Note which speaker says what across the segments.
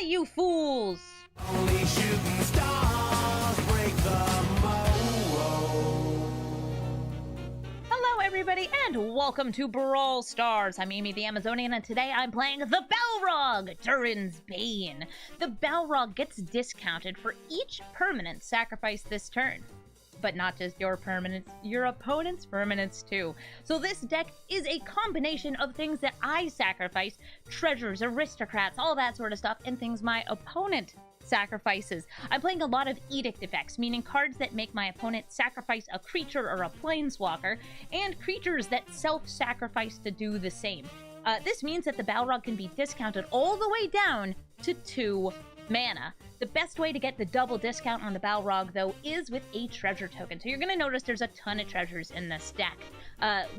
Speaker 1: you fools!
Speaker 2: Only shooting stars break the mold.
Speaker 1: Hello, everybody, and welcome to Brawl Stars. I'm Amy the Amazonian, and today I'm playing the Balrog, Durin's Bane. The Balrog gets discounted for each permanent sacrificed this turn. But not just your permanents, your opponent's permanents too. So this deck is a combination of things that I sacrifice, treasures, aristocrats, all that sort of stuff, and things my opponent sacrifices. I'm playing a lot of Edict effects, meaning cards that make my opponent sacrifice a creature or a planeswalker, and creatures that self-sacrifice to do the same. This means that the Balrog can be discounted all the way down to 2 mana. The best way to get the double discount on the Balrog, though, is with a treasure token. So you're going to notice there's a ton of treasures in this deck.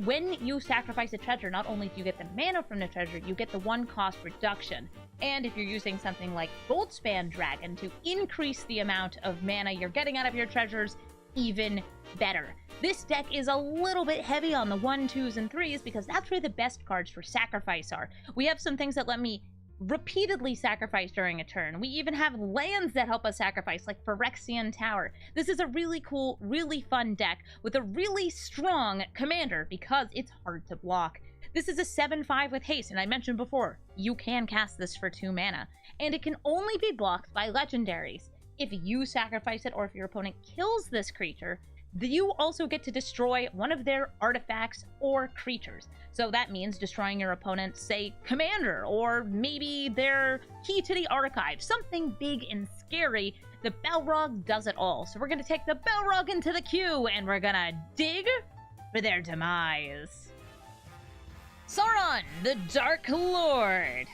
Speaker 1: When you sacrifice a treasure, not only do you get the mana from the treasure, you get the 1 cost reduction. And if you're using something like Goldspan Dragon to increase the amount of mana you're getting out of your treasures, even better. This deck is a little bit heavy on the 1, 2s, and 3s because that's where the best cards for sacrifice are. We have some things that let me repeatedly sacrifice during a turn. We even have lands that help us sacrifice, like Phyrexian Tower. This is a really cool, really fun deck with a really strong commander because it's hard to block. This is a 7/5 with haste, and I mentioned before, you can cast this for 2 mana, and it can only be blocked by legendaries. If you sacrifice it or if your opponent kills this creature, you also get to destroy one of their artifacts or creatures. So that means destroying your opponent's, say, commander, or maybe their key to the archive. Something big and scary. The Balrog does it all. So we're going to take the Balrog into the queue, and we're going to dig for their demise. Sauron, the Dark Lord.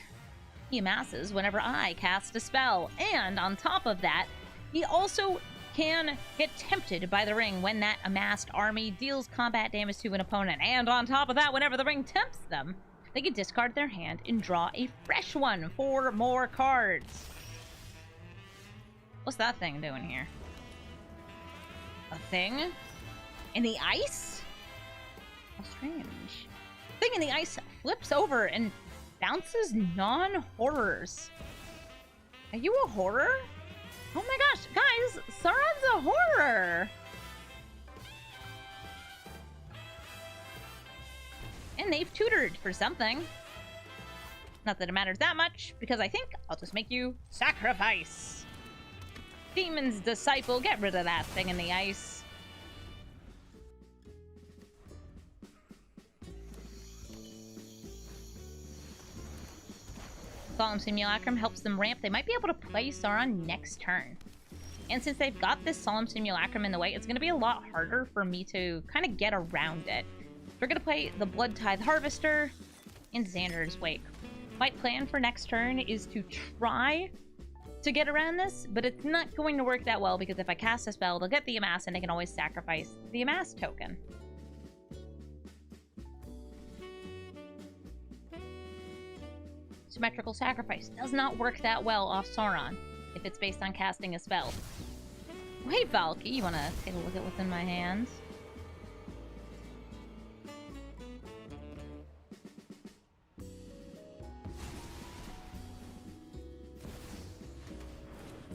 Speaker 1: He amasses whenever I cast a spell. And on top of that, he also can get tempted by the ring when that amassed army deals combat damage to an opponent. And on top of that, whenever the ring tempts them, they can discard their hand and draw a fresh one for more cards. What's that thing doing here? A thing? In the ice? How strange. Thing in the ice flips over and bounces non-horrors. Are you a horror? Oh my gosh, guys, Sauron's a horror! And they've tutored for something. Not that it matters that much, because I think I'll just make you sacrifice. Demon's Disciple, get rid of that thing in the ice. Solemn Simulacrum helps them ramp. They might be able to play Sauron next turn. And since they've got this Solemn Simulacrum in the way, it's going to be a lot harder for me to kind of get around it. We're going to play the Blood Tithe Harvester in Xander's Wake. My plan for next turn is to try to get around this, but it's not going to work that well because if I cast a spell, they'll get the Amass and they can always sacrifice the Amass token. Symmetrical Sacrifice does not work that well off Sauron if it's based on casting a spell. Hey, Valky, you want to take a look at what's in my hands?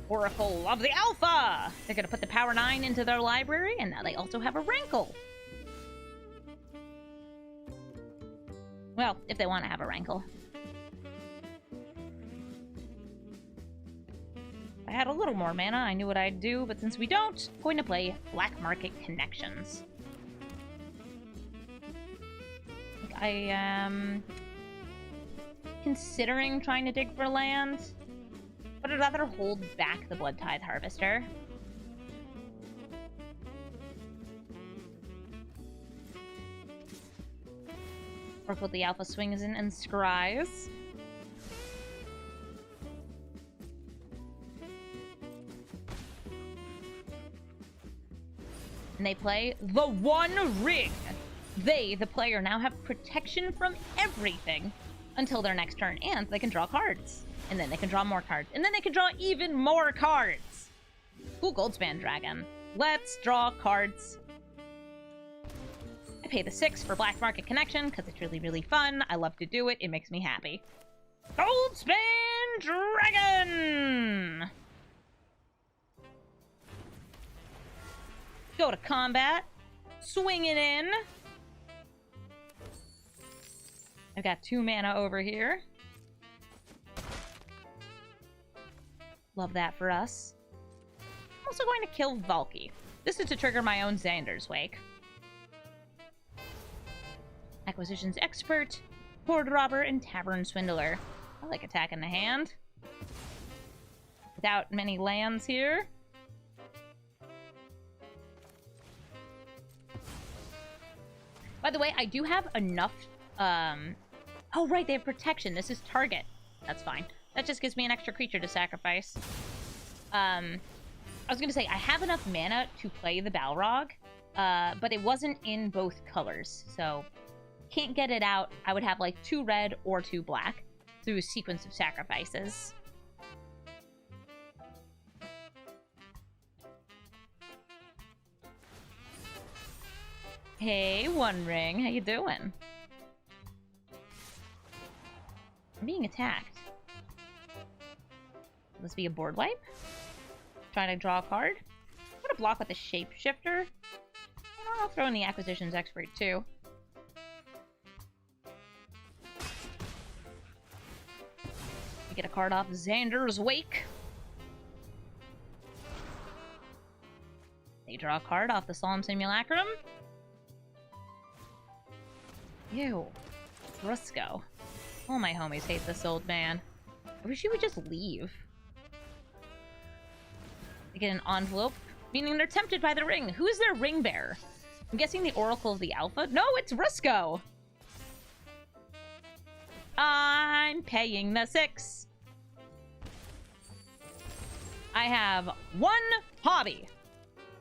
Speaker 1: Oracle of the Alpha! They're going to put the Power 9 into their library, and now they also have a Rankle. Well, if they want to have a Rankle. If I had a little more mana, I knew what I'd do, but since we don't, I'm going to play Black Market Connections. I am considering trying to dig for land, but I'd rather hold back the Blood Tithe Harvester. Oracle the Alpha swings in and scries. And they play the One Ring. They, the player, now have protection from everything until their next turn, and they can draw cards. And then they can draw more cards. And then they can draw even more cards. Cool, Goldspan Dragon. Let's draw cards. I pay the 6 for Black Market Connection because it's really, really fun. I love to do it. It makes me happy. Goldspan Dragon! go to combat. Swing it in. I've got 2 mana over here. Love that for us. I'm also going to kill Valky. This is to trigger my own Xander's Wake. Acquisitions Expert, Hoard Robber, and Tavern Swindler. I like attack in the hand. Without many lands here. By the way, I do have enough... Oh, right, they have protection. This is target. That's fine. That just gives me an extra creature to sacrifice. I was going to say, I have enough mana to play the Balrog, but it wasn't in both colors, so can't get it out. I would have, like, 2 red or 2 black through a sequence of sacrifices. Hey, One Ring, how you doing? I'm being attacked. Let's be a board wipe. Trying to draw a card. I'm gonna block with a Shapeshifter. I'll throw in the Acquisitions Expert too. We get a card off Xander's Wake. They draw a card off the Solemn Simulacrum. Ew. Brusco. All my homies hate this old man. I wish he would just leave. They get an envelope, meaning they're tempted by the ring. Who's their ring bearer? I'm guessing the Oracle of the Alpha? No, it's Risco! I'm paying the 6. I have 1 hobby.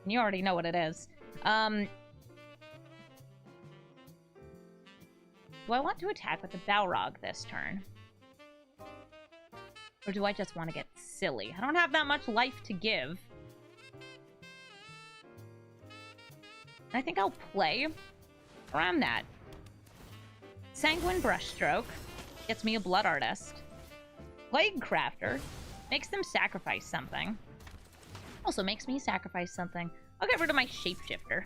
Speaker 1: You already know what it is. Do I want to attack with the Balrog this turn? Or do I just want to get silly? I don't have that much life to give. I think I'll play around that. Sanguine Brushstroke gets me a Blood Artist. Plaguecrafter makes them sacrifice something. Also makes me sacrifice something. I'll get rid of my Shapeshifter.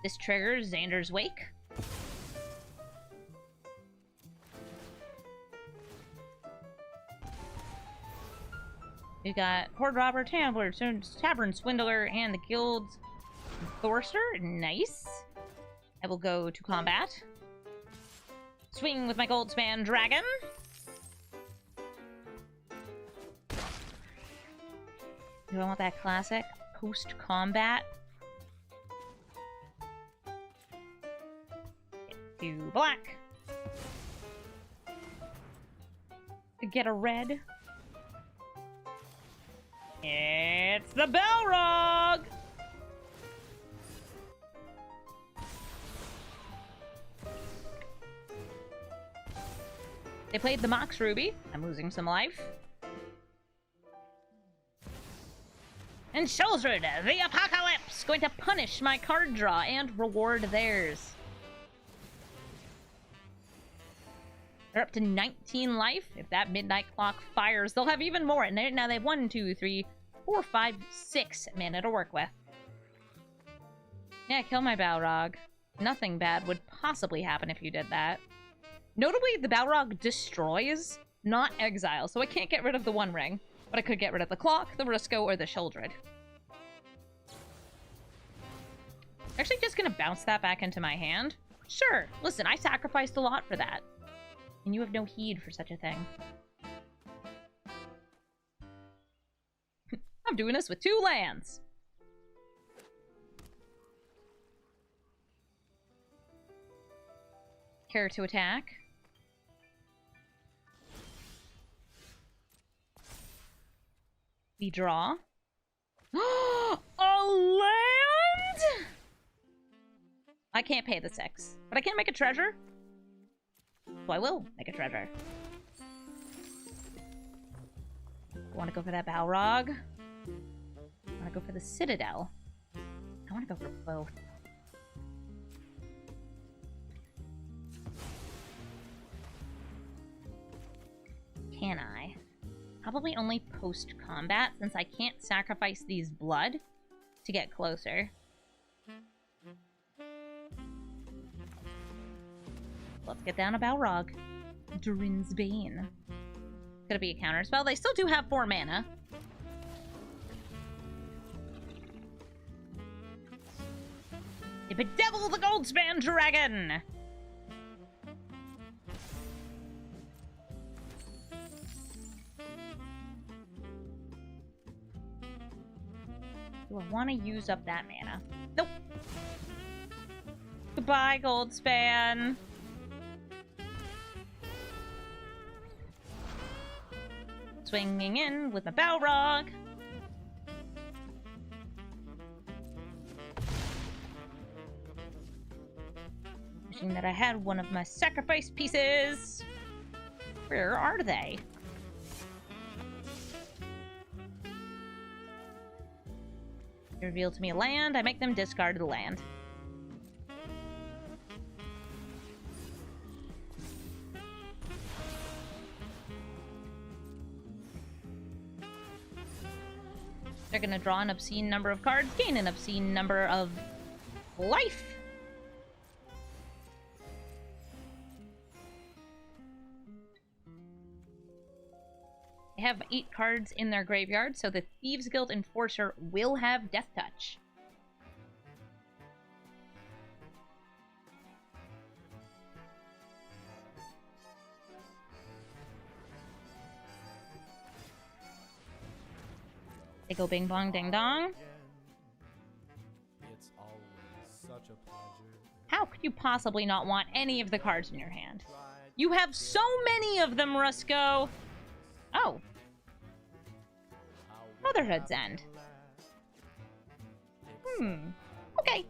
Speaker 1: This triggers Xander's Wake. We got Hoard Robber, Tavern Swindler, and the Guild's Thorster. Nice. I will go to combat. Swing with my Goldspan Dragon. Do I want that classic post-combat? Get 2 black. To get a red. It's the Balrog! They played the Mox Ruby. I'm losing some life. And Sheoldred, the Apocalypse! Going to punish my card draw and reward theirs. They're up to 19 life. If that midnight clock fires, they'll have even more. And now they have 1, 2, 3, 4, 5, 6 mana to work with. Yeah, kill my Balrog. Nothing bad would possibly happen if you did that. Notably, the Balrog destroys, not exiles, so I can't get rid of the One Ring. But I could get rid of the Clock, the Risco, or the Sheoldred. Actually, just gonna bounce that back into my hand. Sure, listen, I sacrificed a lot for that. And you have no heed for such a thing. I'm doing this with 2 lands. Care to attack? We draw. A land? I can't pay the 6, but I can make a treasure. So I will make a treasure. I want to go for that Balrog. I want to go for the Citadel. I want to go for both. Can I? Probably only post-combat, since I can't sacrifice these blood to get closer. Let's get down to Balrog. Durin's Bane. It's gonna be a counter spell. They still do have 4 mana. They bedevil the Goldspan Dragon! Do I want to use up that mana? Nope. Goodbye, Goldspan. Swinging in with my Balrog. Wishing that I had one of my sacrifice pieces. Where are they? They reveal to me a land. I make them discard the land. They're gonna draw an obscene number of cards, gain an obscene number of life. They have 8 cards in their graveyard, so the Thieves Guild Enforcer will have Death Touch. They go bing bong ding dong.
Speaker 2: It's always such a pleasure.
Speaker 1: How could you possibly not want any of the cards in your hand? You have so many of them, Rusco! Oh. Motherhood's End. Okay.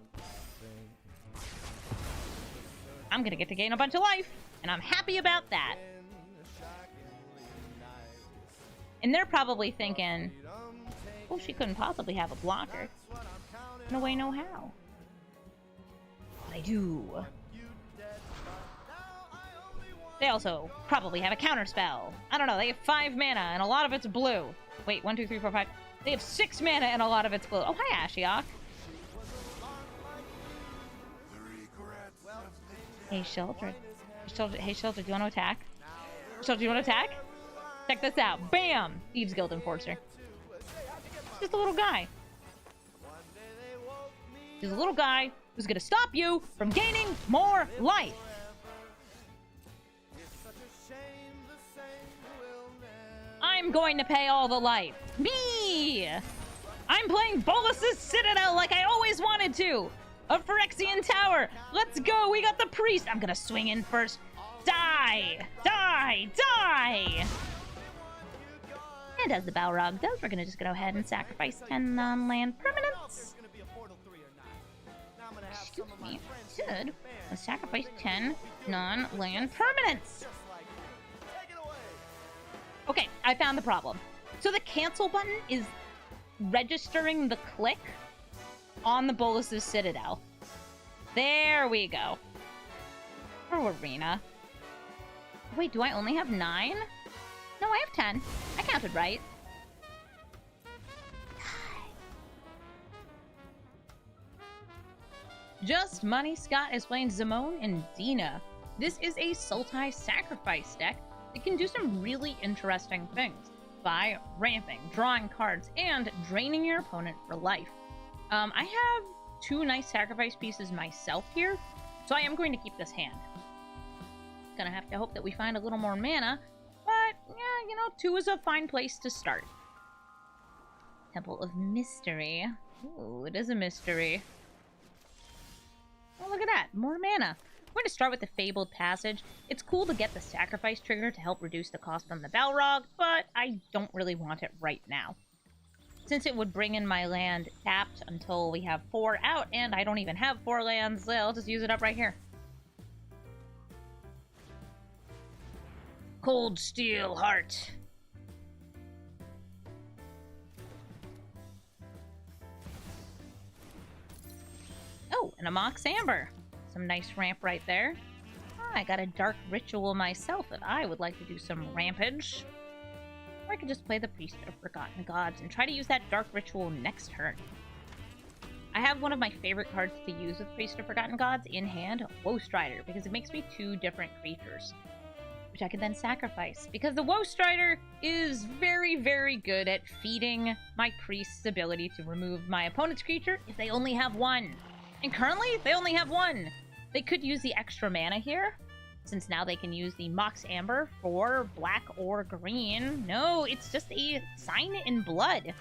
Speaker 1: I'm gonna get to gain a bunch of life, and I'm happy about that. And they're probably thinking, well, she couldn't possibly have a blocker. No way, no how. But I do. They also probably have a counterspell. I don't know, they have 5 mana, and a lot of it's blue. Wait, 1, 2, 3, 4, 5. They have 6 mana, and a lot of it's blue. Oh, hi, Ashiok. Hey, Sheoldred. Hey, Sheoldred, do you want to attack? Sheoldred, do you want to attack? Check this out. Bam! Thieves Guild Enforcer. Just a little guy. He's a little guy who's gonna stop you from gaining more life. I'm going to pay all the life. Me! I'm playing Bolus's Citadel like I always wanted to. A Phyrexian Tower. Let's go. We got the priest. I'm gonna swing in first. Die! Die! Die! And as the Balrog does, we're gonna just go ahead and sacrifice 10 non-land permanents. Excuse me. Should sacrifice 10 non-land permanents. Okay, I found the problem. So the cancel button is registering the click on the Bolus's Citadel. There we go. Or arena. Wait, do I only have 9? No, I have 10. I counted right. Just Money Scott is playing Simone Dina. This is a Sultai sacrifice deck that can do some really interesting things by ramping, drawing cards, and draining your opponent for life. I have 2 nice sacrifice pieces myself here, so I am going to keep this hand. Gonna have to hope that we find a little more mana, but yeah, you know, 2 is a fine place to start. Temple of Mystery. Ooh, it is a mystery. Oh, look at that, more mana. We're going to start with the Fabled Passage. It's cool to get the sacrifice trigger to help reduce the cost on the Balrog, but I don't really want it right now. Since it would bring in my land tapped until we have 4 out, and I don't even have 4 lands, I'll just use it up right here. Cold Steel Heart. Oh, and a Mox Amber. Some nice ramp right there. Oh, I got a Dark Ritual myself that I would like to do some rampage. Or I could just play the Priest of Forgotten Gods and try to use that Dark Ritual next turn. I have one of my favorite cards to use with Priest of Forgotten Gods in hand, Woe Strider, because it makes me 2 different creatures, which I can then sacrifice. Because the Woe Strider is very, very good at feeding my priest's ability to remove my opponent's creature if they only have 1. And currently, they only have 1. They could use the extra mana here, since now they can use the Mox Amber for black or green. No, it's just a sign in blood.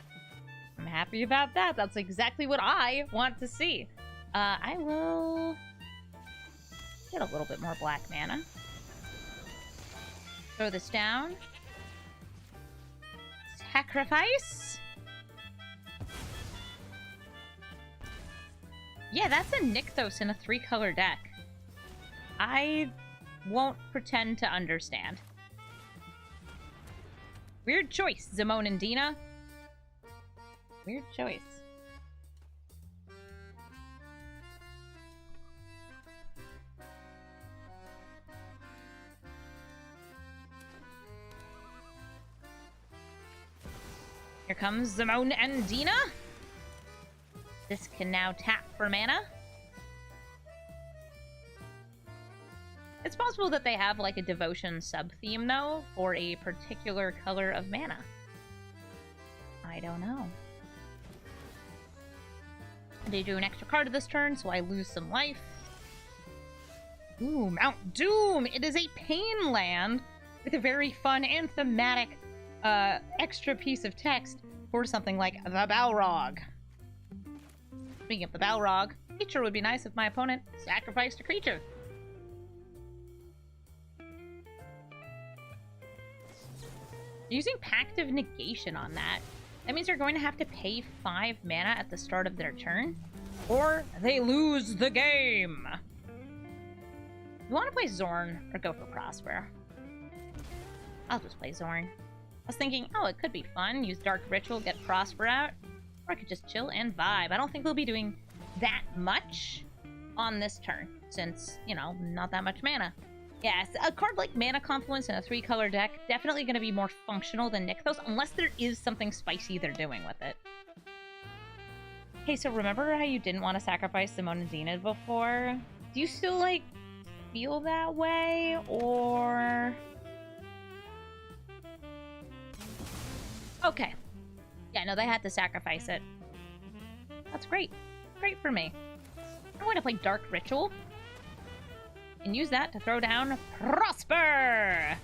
Speaker 1: I'm happy about that. That's exactly what I want to see. I will get a little bit more black mana. Throw this down. Sacrifice. Yeah, that's a Nykthos in a 3-color deck. I won't pretend to understand. Weird choice, Simone Dina. Weird choice. Here comes Simone and Dina. This can now tap for mana. It's possible that they have like a devotion sub-theme though, for a particular color of mana. I don't know. They do an extra card this turn, so I lose some life. Ooh, Mount Doom! It is a pain land with a very fun and thematic extra piece of text for something like the Balrog. Speaking of the Balrog, creature would be nice if my opponent sacrificed a creature. Using Pact of Negation on that. That means they're going to have to pay 5 mana at the start of their turn, or they lose the game. You want to play Xorn or go for Prosper? I'll just play Xorn. I was thinking, oh, it could be fun. Use Dark Ritual, get Prosper out. Or I could just chill and vibe. I don't think we'll be doing that much on this turn, since, you know, not that much mana. Yes, a card like Mana Confluence in a 3-color deck, definitely going to be more functional than Nykthos, unless there is something spicy they're doing with it. Hey, so remember how you didn't want to sacrifice Simone Dina before? Do you still, like, feel that way, or... Okay. Yeah, no, they had to sacrifice it. That's great. Great for me. I'm going to play Dark Ritual. And use that to throw down Prosper!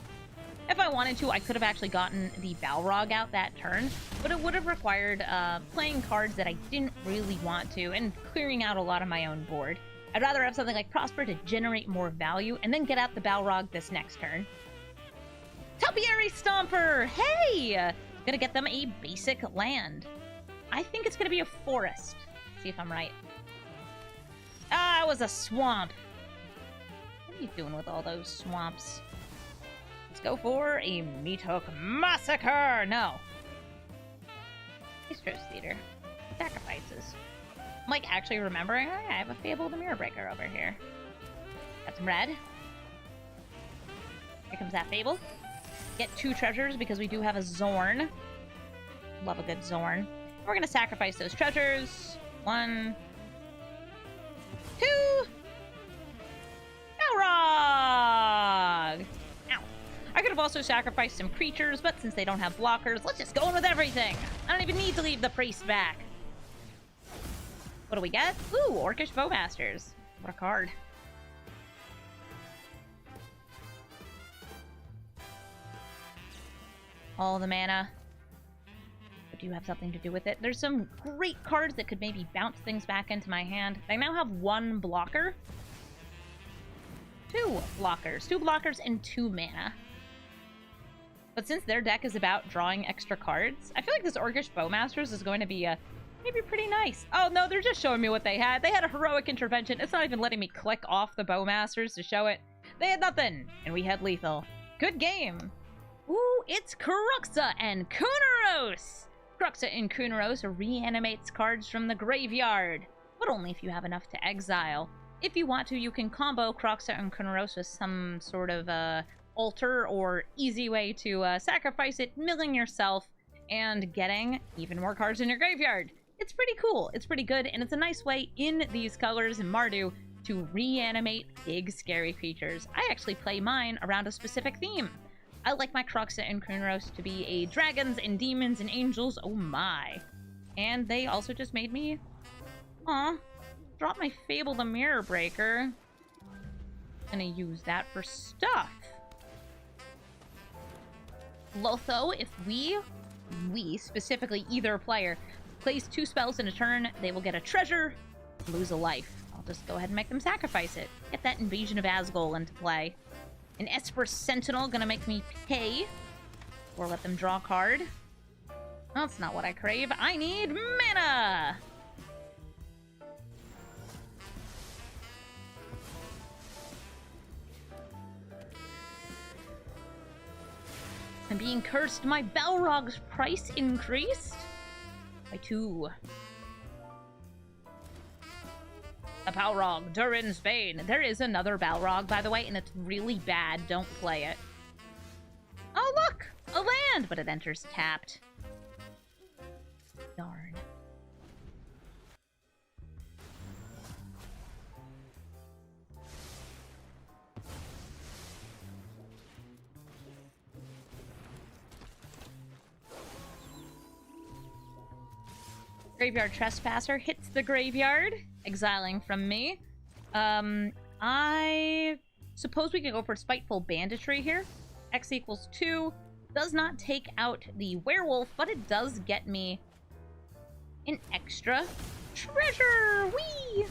Speaker 1: If I wanted to, I could have actually gotten the Balrog out that turn, but it would have required playing cards that I didn't really want to, and clearing out a lot of my own board. I'd rather have something like Prosper to generate more value, and then get out the Balrog this next turn. Topiary Stomper! Hey! Gonna get them a basic land. I think it's gonna be a forest. See if I'm right. Ah, it was a swamp. What are you doing with all those swamps? Let's go for a Meat Hook Massacre! No. Bistros Theater. Sacrifices. I'm like actually remembering, oh, yeah, I have a Fable the Mirror Breaker over here. Got some red. Here comes that Fable. Get 2 treasures because we do have a Xorn. Love a good Xorn. We're gonna sacrifice those treasures. 1, 2. Balrog! Ow. I could have also sacrificed some creatures, but since they don't have blockers, let's just go in with everything. I don't even need to leave the priest back. What do we get? Ooh, Orcish Bowmasters. What a card. All the mana. But do you have something to do with it? There's some great cards that could maybe bounce things back into my hand. I now have 1 blocker. 2 blockers. 2 blockers and 2 mana. But since their deck is about drawing extra cards, I feel like this Orcish Bowmasters is going to be maybe pretty nice. Oh no, they're just showing me what they had. They had a Heroic Intervention. It's not even letting me click off the Bowmasters to show it. They had nothing, and we had lethal. Good game. Ooh, it's Crucia and Kunaros! Crucia and Kunaros reanimates cards from the graveyard, but only if you have enough to exile. If you want to, you can combo Crucia and Kunaros with some sort of altar or easy way to sacrifice it, milling yourself, and getting even more cards in your graveyard. It's pretty cool. It's pretty good, and it's a nice way in these colors in Mardu to reanimate big, scary creatures. I actually play mine around a specific theme. I like my Crucias and Kruneros to be a dragons and demons and angels. Oh my. And they also just made me... Aw. Drop my Fable the Mirror Breaker. Gonna use that for stuff. Lotho, if we specifically either player, plays 2 spells in a turn, they will get a treasure, lose a life. I'll just go ahead and make them sacrifice it. Get that Invasion of Asgol into play. An Esper Sentinel gonna make me pay, or let them draw a card. That's not what I crave. I need mana! I'm being cursed. My Balrog's price increased by 2. A Balrog, Durin's Bane. There is another Balrog, by the way, and it's really bad. Don't play it. Oh, look! A land! But it enters tapped. Darn. Graveyard Trespasser hits the graveyard, exiling from me. I suppose we could go for Spiteful Banditry here. X equals 2. Does not take out the werewolf, but it does get me an extra treasure! Whee!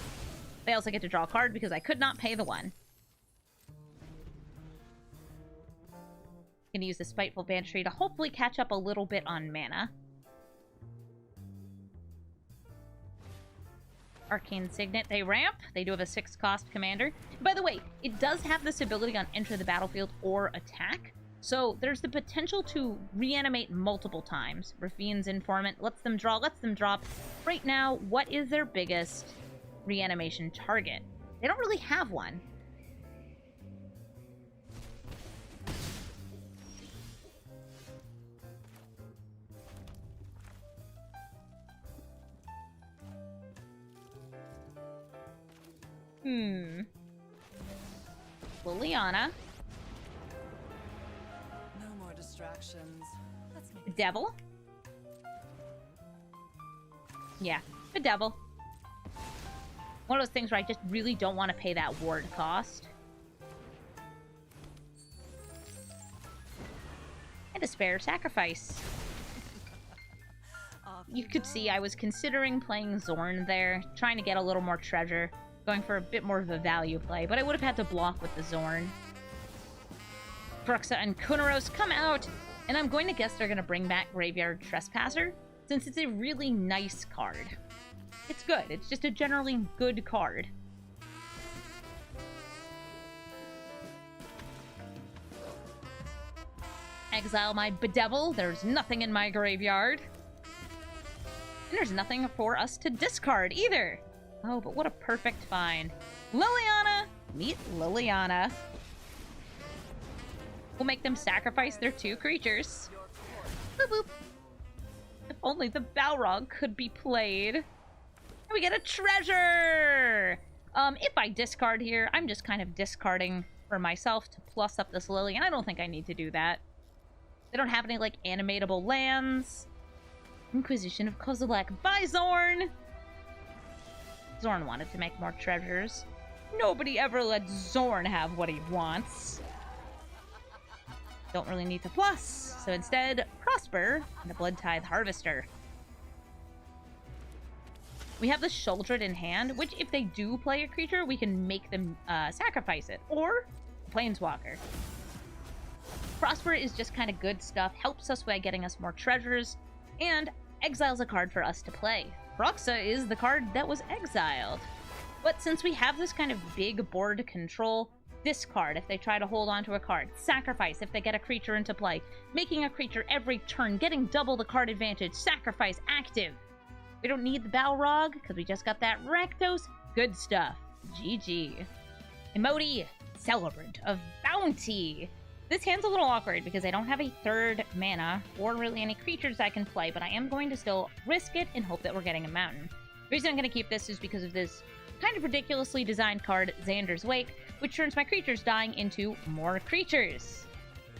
Speaker 1: I also get to draw a card because I could not pay the 1. Gonna use the Spiteful Banditry to hopefully catch up a little bit on mana. Arcane Signet, they ramp. They do have a 6-cost commander. By the way, it does have this ability on enter the battlefield or attack. So there's the potential to reanimate multiple times. Rafine's Informant lets them draw, lets them drop. Right now, what is their biggest reanimation target? They don't really have one. Liliana.
Speaker 3: No more distractions. Let's make
Speaker 1: Devil. Yeah, a devil. One of those things where I just really don't want to pay that ward cost. And a spare sacrifice. You could see I was considering playing Xorn there, trying to get a little more treasure, going for a bit more of a value play, but I would have had to block with the Xorn. Crucias and Kruneros come out, and I'm going to guess they're going to bring back Graveyard Trespasser, since it's a really nice card. It's good. It's just a generally good card. Exile my Bedevil. There's nothing in my graveyard. And there's nothing for us to discard either. Oh, but what a perfect find. Liliana! Meet Liliana. We'll make them sacrifice their 2 creatures. Boop boop. If only the Balrog could be played. And we get a treasure! If I discard here, I'm just kind of discarding for myself to plus up this Lily, and I don't think I need to do that. They don't have any, like, animatable lands. Inquisition of Kozilek by Xorn! Xorn wanted to make more treasures. Nobody ever let Xorn have what he wants. Don't really need to plus, so instead, Prosper and the Blood Tithe Harvester. We have the Sheoldred in hand, which if they do play a creature, we can make them sacrifice it, or Planeswalker. Prosper is just kind of good stuff, helps us by getting us more treasures, and exiles a card for us to play. Crucias is the card that was exiled. But since we have this kind of big board control, discard if they try to hold onto a card, sacrifice if they get a creature into play, making a creature every turn, getting double the card advantage, sacrifice active. We don't need the Balrog, because we just got that Rakdos. Good stuff. GG. Emote, Celebrant of Bounty. This hand's a little awkward because I don't have a third mana or really any creatures I can play, but I am going to still risk it and hope that we're getting a mountain. The reason I'm going to keep this is because of this kind of ridiculously designed card, Xander's Wake, which turns my creatures dying into more creatures.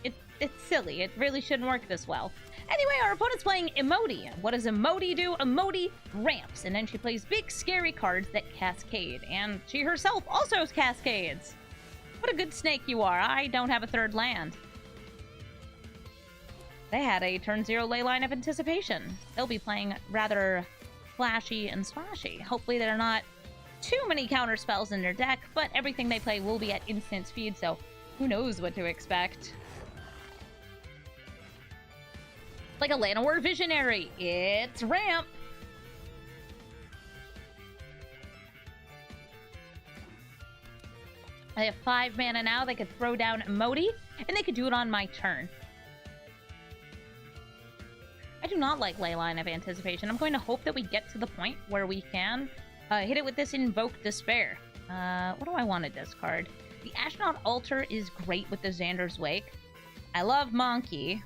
Speaker 1: It's silly. It really shouldn't work this well. Anyway, our opponent's playing Emoti. What does Emoti do? Emoti ramps, and then she plays big, scary cards that cascade, and she herself also cascades. What a good snake you are. I don't have a third land. They had a turn 0 Leyline of Anticipation. They'll be playing rather flashy and splashy. Hopefully there are not too many counter spells in their deck, but everything they play will be at instant speed, so who knows what to expect. Like a Lannery Visionary. It's ramp. I have 5 mana now. They could throw down Emoti, and they could do it on my turn. I do not like Leyline of Anticipation. I'm going to hope that we get to the point where we can hit it with this Invoke Despair. What do I want to discard? The Astronaut Altar is great with the Xander's Wake. I love Monkey.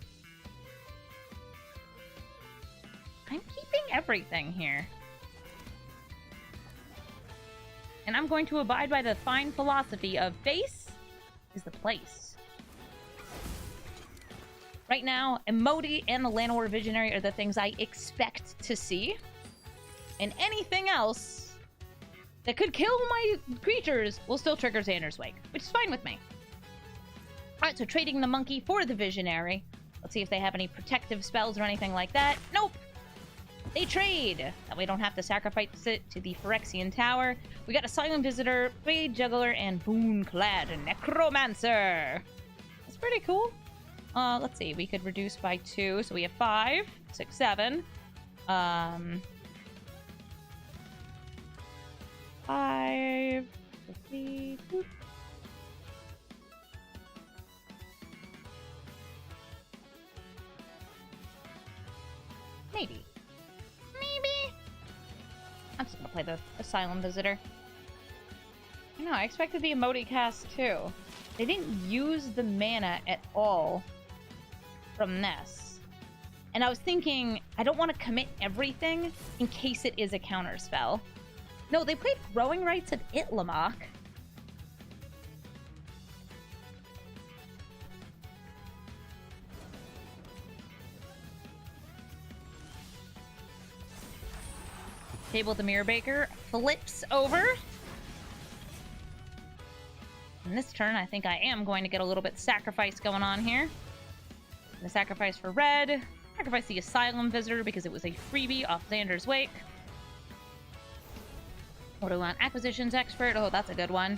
Speaker 1: I'm keeping everything here. And I'm going to abide by the fine philosophy of base is the place. Right now, Emoti and the Lannery Visionary are the things I expect to see. And anything else that could kill my creatures will still trigger Xander's Wake, which is fine with me. Alright, so trading the monkey for the Visionary. Let's see if they have any protective spells or anything like that. Nope! They trade! That way we don't have to sacrifice it to the Phyrexian Tower. We got a Silent Visitor, Blade Juggler, and Boon-clad Necromancer. That's pretty cool. Let's see. We could reduce by 2, so we have 5, 6, 7. 5, 3, boop. Maybe. I'm just gonna play the Asylum Visitor. No, I expected the Emoti cast too. They didn't use the mana at all from this. And I was thinking, I don't want to commit everything in case it is a counter spell. No, they played Growing Rites of Itlamok. Fable the Mirror Baker flips over. And this turn, I think I am going to get a little bit sacrifice going on here. The sacrifice for red. Sacrifice the Asylum Visitor because it was a freebie off Xander's Wake. What do we want? Acquisitions Expert. Oh, that's a good one.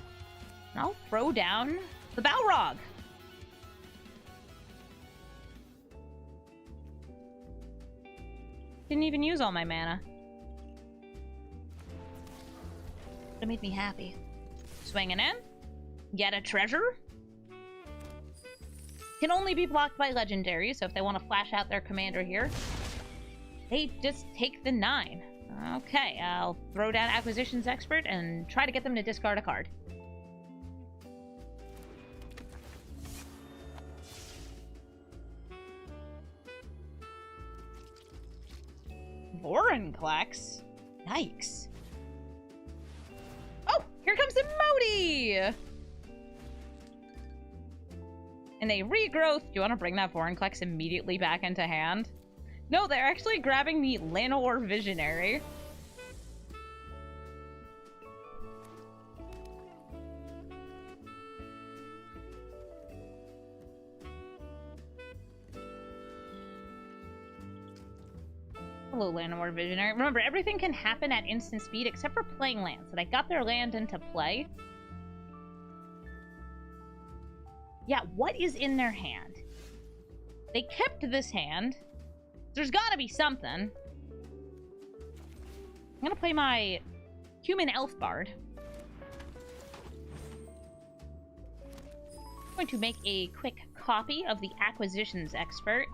Speaker 1: And I'll throw down the Balrog. Didn't even use all my mana. That made me happy. Swinging in. Get a treasure. Can only be blocked by legendary, so if they want to flash out their commander here, they just take the 9. Okay, I'll throw down Acquisitions Expert and try to get them to discard a card. Vorinclex? Yikes. Oh, here comes Emoti! And they regrowth. Do you want to bring that Vorinclex immediately back into hand? No, they're actually grabbing the Lannery Visionary. Hello, Lannery Visionary. Remember, everything can happen at instant speed except for playing lands. And I got their land into play. Yeah, what is in their hand? They kept this hand. There's gotta be something. I'm gonna play my human elf bard. I'm going to make a quick copy of the Acquisitions Expert.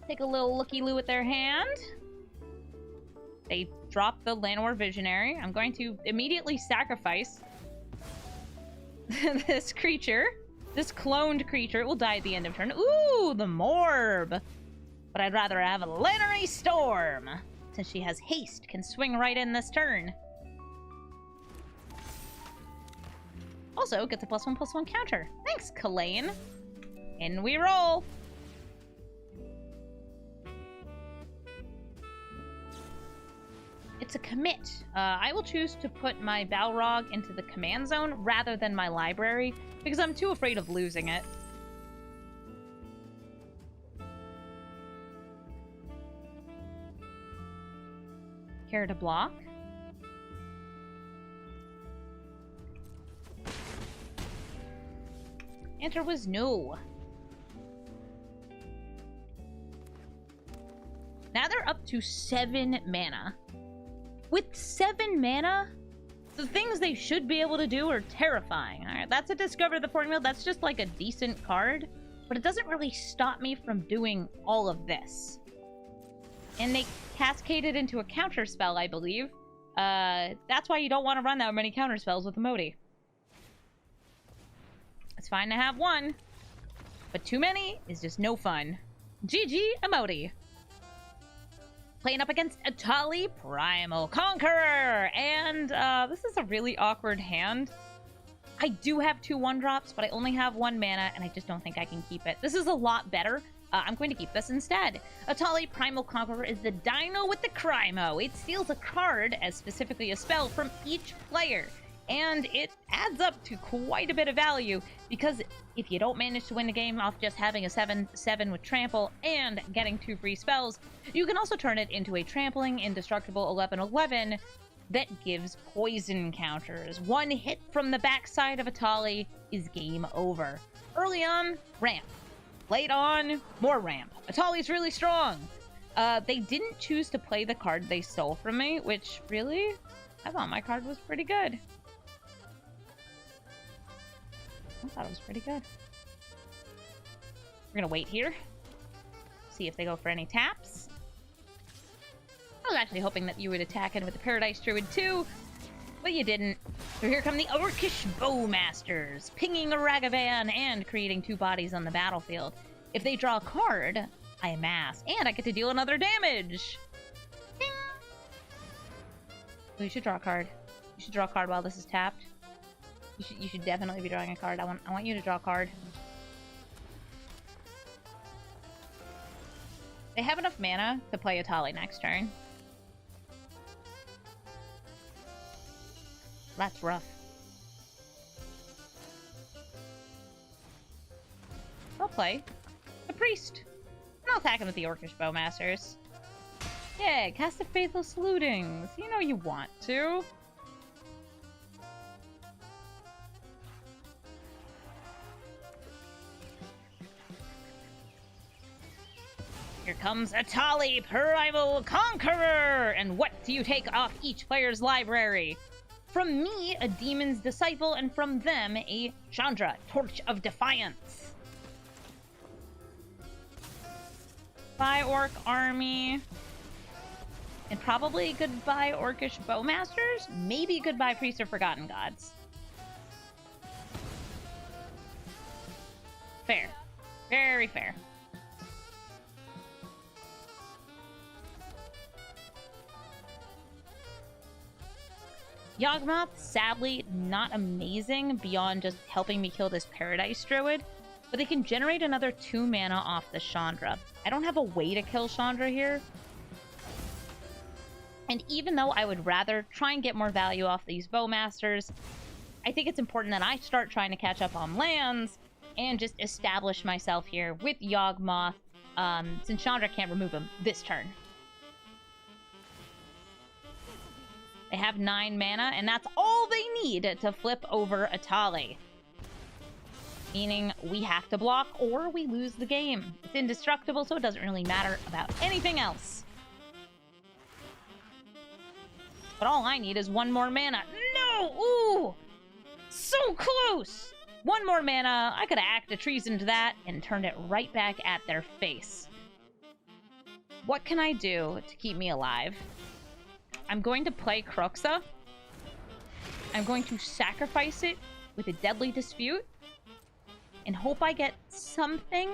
Speaker 1: Take a little looky-loo at their hand. They drop the Lannery Visionary. I'm going to immediately sacrifice this creature, this cloned creature, will die at the end of turn. Ooh, the Morb! But I'd rather have a Lannery Storm, since she has haste, can swing right in this turn. Also, gets a +1/+1 counter. Thanks, Kalain. In we roll. It's a commit. I will choose to put my Balrog into the command zone rather than my library, because I'm too afraid of losing it. Care to block? Answer was no. Now they're up to 7 mana. With 7 mana, the things they should be able to do are terrifying. Alright, that's a Discover the Formula. That's just like a decent card, but it doesn't really stop me from doing all of this. And they cascaded into a counter spell, I believe. That's why you don't want to run that many counter spells with Emoti. It's fine to have one, but too many is just no fun. GG, Emoti. Playing up against Atali, Primal Conqueror! And this is a really awkward hand. I do have 2 1-drops, but I only have 1 mana, and I just don't think I can keep it. This is a lot better. I'm going to keep this instead. Atali Primal Conqueror is the dino with the Crymo. It steals a card, as specifically a spell, from each player. And it adds up to quite a bit of value, because if you don't manage to win the game off just having a 7/7 with Trample and getting 2 free spells, you can also turn it into a trampling, indestructible 11/11 that gives poison counters. 1 hit from the backside of Atali is game over. Early on, ramp. Late on, more ramp. Atali's really strong. They didn't choose to play the card they stole from me, which, really? I thought my card was pretty good. I thought it was pretty good. We're gonna wait here. See if they go for any taps. I was actually hoping that you would attack in with the Paradise Druid too, but you didn't. So here come the Orcish Bowmasters, pinging a Ragavan and creating 2 bodies on the battlefield. If they draw a card, I amass, and I get to deal another damage! Ding! Oh, you should draw a card. You should draw a card while this is tapped. You should definitely be drawing a card. I want you to draw a card. They have enough mana to play Atali next turn. That's rough. I'll play the Priest. And I'll attack him with the Orcish Bowmasters. Yeah, cast a Faithful Salutings. You know you want to. Here comes Atali, Primal Conqueror! And what do you take off each player's library? From me, a Demon's Disciple, and from them, a Chandra, Torch of Defiance. Bye, Orc Army. And probably goodbye, Orcish Bowmasters? Maybe goodbye, Priest of Forgotten Gods. Fair. Very fair. Yawgmoth, sadly, not amazing beyond just helping me kill this Paradise Druid, but they can generate another 2 mana off the Chandra. I don't have a way to kill Chandra here. And even though I would rather try and get more value off these Bowmasters, I think it's important that I start trying to catch up on lands and just establish myself here with Yawgmoth, since Chandra can't remove him this turn. They have 9 mana, and that's all they need to flip over Atali. Meaning we have to block or we lose the game. It's indestructible, so it doesn't really matter about anything else. But all I need is 1 more mana. No! Ooh! So close! 1 more mana, I could have acted treason to that and turned it right back at their face. What can I do to keep me alive? I'm going to play Crucia. I'm going to sacrifice it with a Deadly Dispute and hope I get something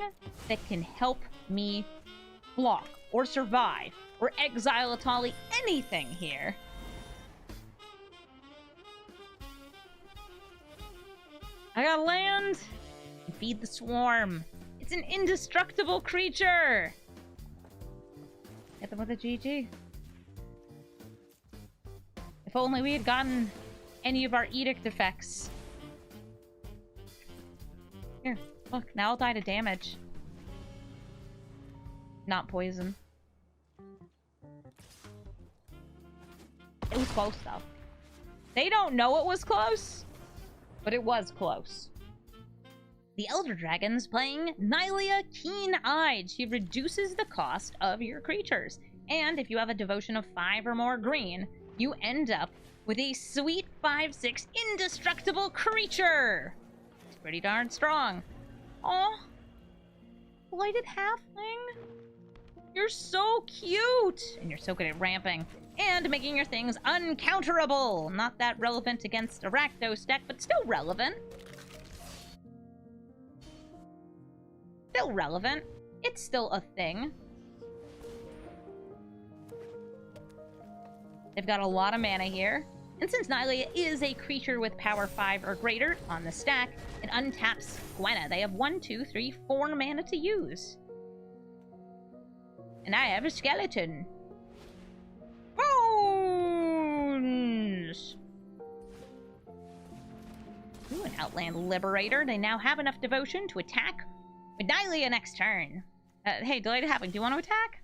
Speaker 1: that can help me block or survive or exile Atali, anything here. I gotta land and feed the swarm. It's an indestructible creature. Hit them with a GG. If only we had gotten any of our Edict effects. Here, look, now I'll die to damage. Not poison. It was close, though. They don't know it was close, but it was close. The Elder Dragon's playing Nylia Keen-Eyed. She reduces the cost of your creatures. And if you have a devotion of 5 or more green, you end up with a sweet 5/6 indestructible creature. It's pretty darn strong. Aw, Blighted Halfling. You're so cute! And you're so good at ramping. And making your things uncounterable. Not that relevant against a Rakdos deck, but still relevant. Still relevant. It's still a thing. They've got a lot of mana here. And since Nylia is a creature with power 5 or greater on the stack, it untaps Gwenna. They have 1, 2, 3, 4 mana to use. And I have a skeleton. Bones! Ooh, an Outland Liberator. They now have enough devotion to attack with Nylia next turn. Hey, Delighted Halfling, do you want to attack?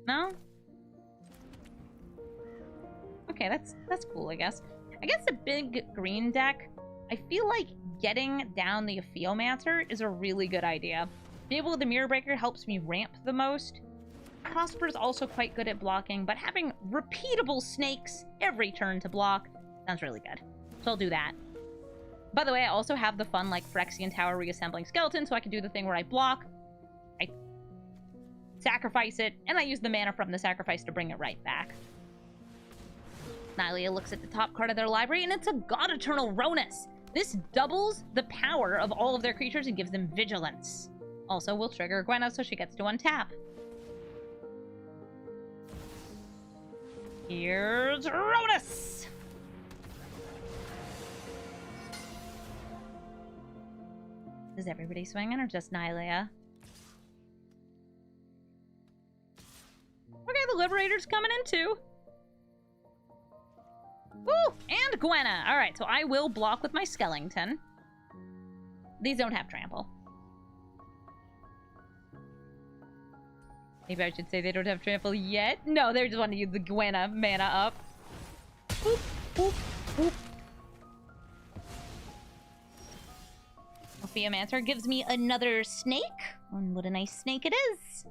Speaker 1: No? Okay, that's cool, I guess. Against a big green deck, I feel like getting down the Aphiomancer is a really good idea. Fable with the Mirror Breaker helps me ramp the most. Prosper's also quite good at blocking, but having repeatable snakes every turn to block sounds really good. So I'll do that. By the way, I also have the fun, like, Phyrexian Tower reassembling skeleton, so I can do the thing where I block, I sacrifice it, and I use the mana from the sacrifice to bring it right back. Nylia looks at the top card of their library, and it's a God Eternal Ronus. This doubles the power of all of their creatures and gives them vigilance. Also, will trigger Gwenna, so she gets to untap. Here's Ronus! Is everybody swinging, or just Nylia? Okay, the Liberator's coming in too. Ooh, and Gwenna. Alright, so I will block with my skeleton. These don't have trample. Maybe I should say they don't have trample yet. No, they just want to use the Gwenna mana up. Boop, boop, boop. Aphiomancer gives me another snake. And what a nice snake it is.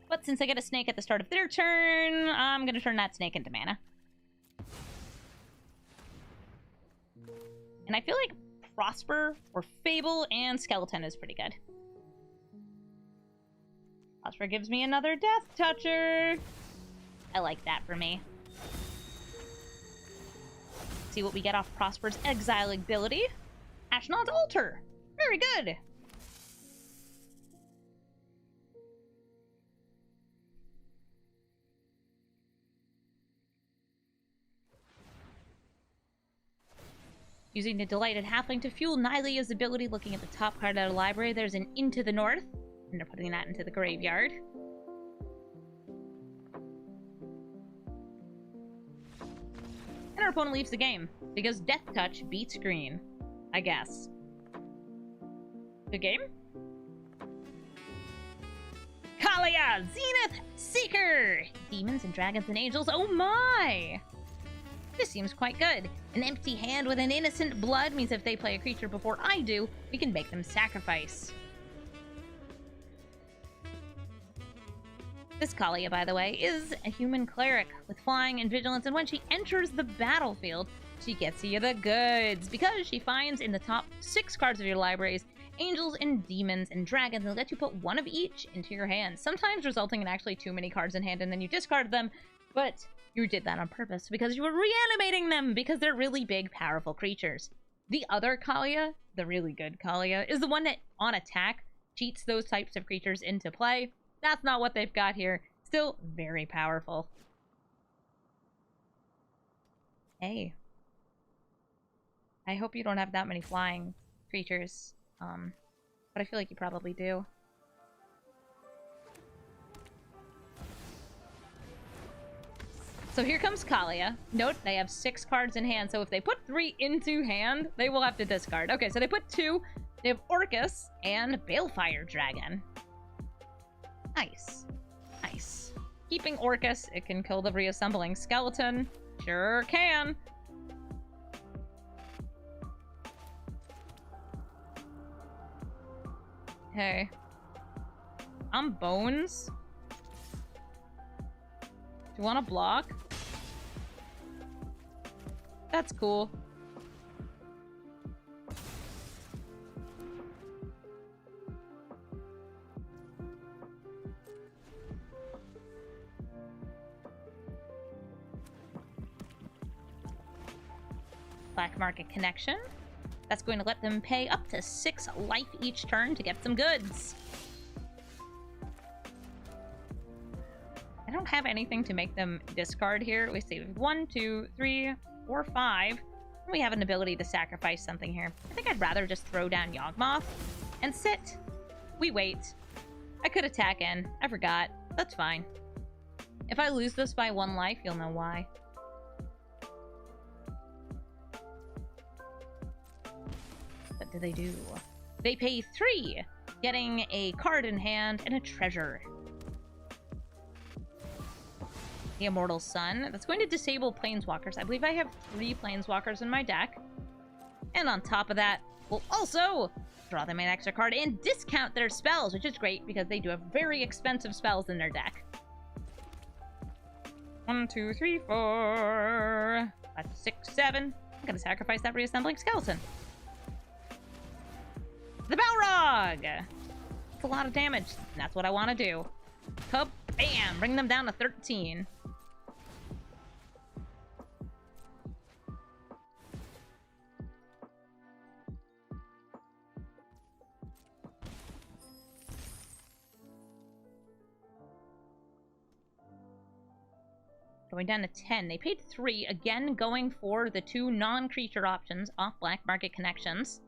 Speaker 1: But since I get a snake at the start of their turn, I'm going to turn that snake into mana. And I feel like Prosper or Fable and Skeleton is pretty good. Prosper gives me another Death Toucher. I like that for me. See what we get off Prosper's exile ability. Ashnod's Altar. Very good. Using the Delighted Halfling to fuel Nylia's ability, looking at the top card of the library, there's an Into the North, and they're putting that into the graveyard. And our opponent leaves the game, because Death Touch beats green, I guess. Good game? Kalia, Zenith Seeker! Demons and Dragons and Angels, oh my! This seems quite good. An empty hand with an innocent blood means if they play a creature before I do, we can make them sacrifice. This Kalia, by the way, is a human cleric with flying and vigilance, and when she enters the battlefield, she gets you the goods, because she finds in the top 6 cards of your libraries angels and demons and dragons, and let you put one of each into your hand, sometimes resulting in actually too many cards in hand and then you discard them, but you did that on purpose because you were reanimating them because they're really big, powerful creatures. The other Kalia, the really good Kalia, is the one that, on attack, cheats those types of creatures into play. That's not what they've got here. Still very powerful. Hey. I hope you don't have that many flying creatures. But I feel like you probably do. So here comes Kalia. Note, they have 6 cards in hand, so if they put 3 into hand, they will have to discard. Okay, so they put 2. They have Orcus and Balefire Dragon. Nice. Nice. Keeping Orcus, it can kill the reassembling skeleton. Sure can. Hey. I'm Bones. Do you want to block? That's cool. Black Market Connection. That's going to let them pay up to 6 life each turn to get some goods. I don't have anything to make them discard here. We save 1, 2, 3, 4, 5. We have an ability to sacrifice something here. I think I'd rather just throw down Yawgmoth and sit. We wait. I could attack in. I forgot. That's fine. If I lose this by 1 life, you'll know why. What do they do? They pay 3, getting a card in hand and a treasure. The Immortal Sun. That's going to disable Planeswalkers. I believe I have 3 Planeswalkers in my deck. And on top of that, we'll also draw them an extra card and discount their spells, which is great because they do have very expensive spells in their deck. 1, 2, 3, 4, 5, 6, 7. I'm gonna sacrifice that reassembling skeleton. The Balrog! That's a lot of damage. That's what I want to do. Bam! Bring them down to 13. Going down to 10. They paid 3, again going for the 2 non-creature options off Black Market Connections.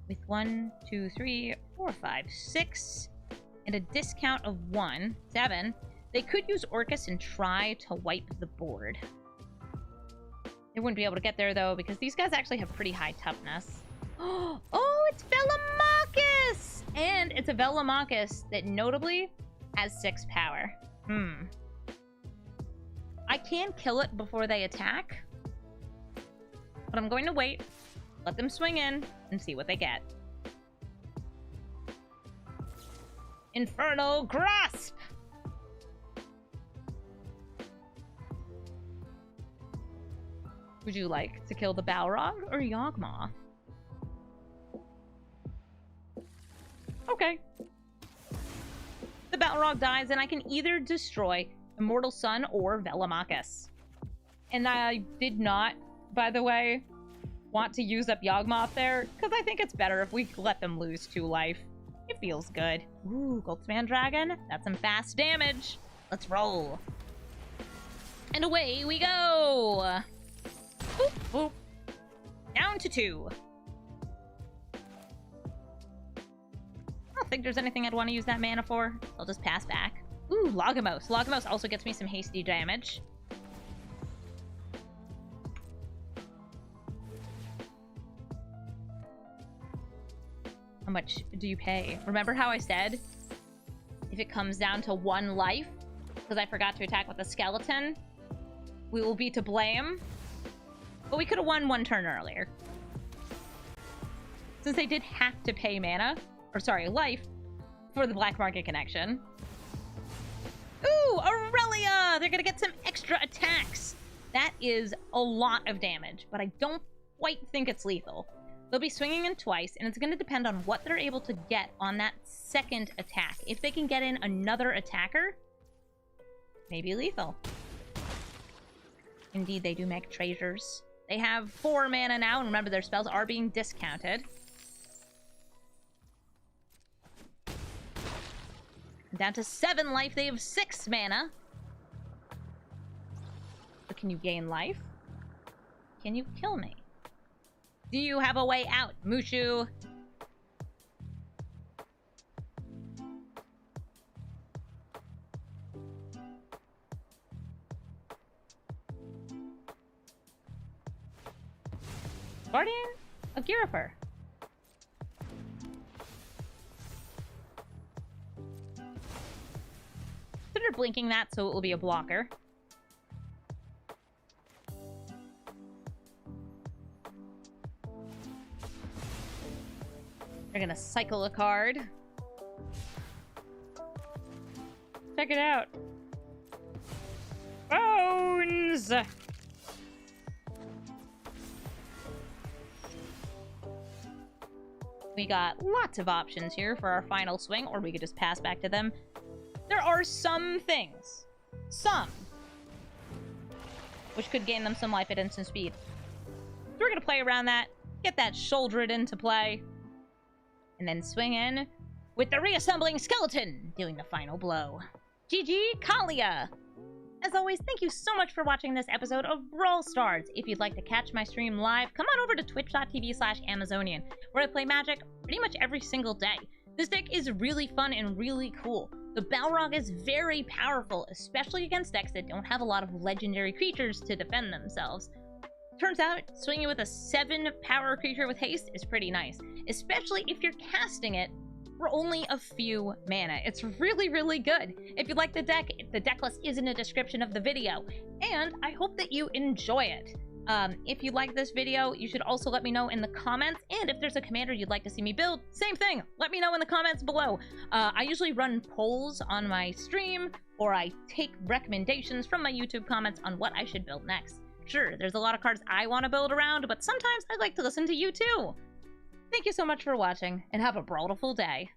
Speaker 1: With 1, 2, 3, 4, 5, 6, and a discount of 1, 7, they could use Orcus and try to wipe the board. They wouldn't be able to get there, though, because these guys actually have pretty high toughness. Oh, it's Velomachus! And it's a Velomachus that notably has 6 power. I can kill it before they attack, but I'm going to wait, let them swing in, and see what they get. Infernal Grasp! Would you like to kill the Balrog or Yawgmoth? Okay. The Balrog dies, and I can either destroy Immortal Sun or Velomachus. And I did not, by the way, want to use up Yawgmoth there, because I think it's better if we let them lose 2 life. It feels good. Ooh, Goldspan Dragon. That's some fast damage. Let's roll. And away we go! Boop, boop. Down to 2. I don't think there's anything I'd want to use that mana for. I'll just pass back. Ooh, Logamos. Logamos also gets me some hasty damage. How much do you pay? Remember how I said if it comes down to 1 life, because I forgot to attack with the skeleton, we will be to blame? But we could have won 1 turn earlier. Since they did have to pay mana, or sorry, life, for the Black Market Connection. Ooh, Aurelia! They're gonna get some extra attacks. That is a lot of damage, but I don't quite think it's lethal. They'll be swinging in twice, and it's going to depend on what they're able to get on that second attack. If they can get in another attacker, maybe lethal. Indeed, they do make treasures. They have 4 mana now, and remember, their spells are being discounted. Down to 7 life, they have 6 mana. But can you gain life? Can you kill me? Do you have a way out, Mushu? Guardian of Girifer. Consider blinking that so it will be a blocker. They're gonna cycle a card. Check it out. Bones! We got lots of options here for our final swing, or we could just pass back to them. There are some things. Some. Which could gain them some life at instant speed. So we're gonna play around that, get that Sheoldred into play, and then swing in with the reassembling skeleton, doing the final blow. GG, Kalia! As always, thank you so much for watching this episode of Brawl Stars. If you'd like to catch my stream live, come on over to twitch.tv/Amazonian, where I play Magic pretty much every single day. This deck is really fun and really cool. The Balrog is very powerful, especially against decks that don't have a lot of legendary creatures to defend themselves. Turns out, swinging with a 7-power creature with haste is pretty nice, especially if you're casting it for only a few mana. It's really, really good. If you like the deck list is in the description of the video, and I hope that you enjoy it. If you like this video, you should also let me know in the comments, and if there's a commander you'd like to see me build, same thing, let me know in the comments below. I usually run polls on my stream, or I take recommendations from my YouTube comments on what I should build next. Sure, there's a lot of cards I want to build around, but sometimes I like to listen to you too. Thank you so much for watching, and have a brawlful day.